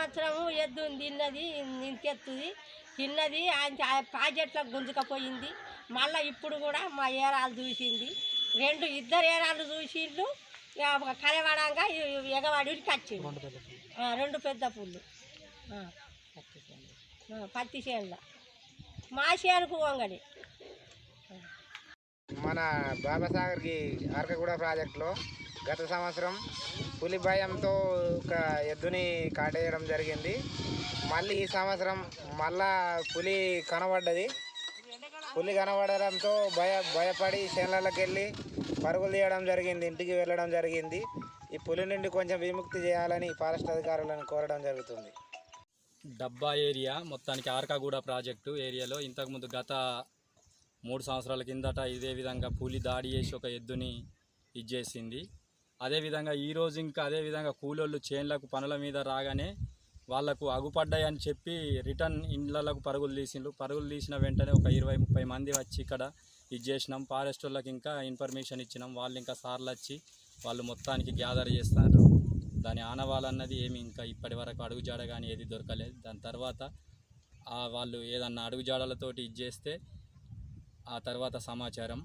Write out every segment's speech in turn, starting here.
సంవత్సరము ఎద్దు తిన్నది ఇంకెత్తుది తిన్నది ఆయన ప్రాజెక్టులకు గుంజుకపోయింది. మళ్ళీ ఇప్పుడు కూడా మా ఏరాలు చూసింది, ఇద్దరు ఏరాలు చూసిండు. కలవడంగా ఎగవాడికి వచ్చింది 2 పెద్ద పుల్లు పత్తి చేనులో మా చేనుకు వంగడి. మన బాబాసాగర్కి అరకగూడ ప్రాజెక్టులో గత సంవత్సరం పులి భయంతో ఒక ఎద్దుని కాటేయడం జరిగింది. మళ్ళీ ఈ సంవత్సరం మళ్ళా పులి కనబడ్డది. పులి కనబడడంతో భయపడి చేనులకి వెళ్ళి పరుగులు తీయడం జరిగింది, ఇంటికి వెళ్ళడం జరిగింది. ఈ పులి నుండి కొంచెం విముక్తి చేయాలని ఫారెస్ట్ అధికారులను కోరడం జరుగుతుంది. డబ్బా ఏరియా మొత్తానికి ఆర్కాగూడ ప్రాజెక్టు ఏరియాలో ఇంతకుముందు గత 3 సంవత్సరాల కిందట ఇదే విధంగా పులి దాడి చేసి ఒక ఎద్దుని ఇచ్చేసింది. అదేవిధంగా ఈరోజు ఇంకా అదేవిధంగా కూలోళ్ళు చేన్లకు పనుల మీద రాగానే వాళ్లకు అగుపడ్డాయని చెప్పి రిటర్న్ ఇండ్లకు పరుగులు తీసిండ్రు. పరుగులు తీసిన వెంటనే ఒక 20-30 మంది వచ్చి ఇక్కడ ఇచ్చేసినాం. ఫారెస్ట్ వాళ్ళకి ఇంకా ఇన్ఫర్మేషన్ ఇచ్చినాం. వాళ్ళు ఇంకా సార్లు వచ్చి వాళ్ళు మొత్తానికి గ్యాదర్ చేస్తారు. దాని ఆనవాళ్ళన్నది ఏమి ఇంకా ఇప్పటి వరకు అడుగుజాడ కానీ ఏది దొరకలేదు. దాని తర్వాత వాళ్ళు ఏదన్నా అడుగుజాడలతోటి ఇచ్చేస్తే ఆ తర్వాత సమాచారం.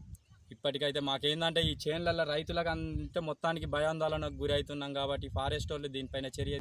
ఇప్పటికైతే మాకేందంటే ఈ చేన్లలో రైతులకు అంటే మొత్తానికి భయాందోళనకు గురి అవుతున్నాం కాబట్టి ఫారెస్ట్ వాళ్ళు దీనిపైన చర్య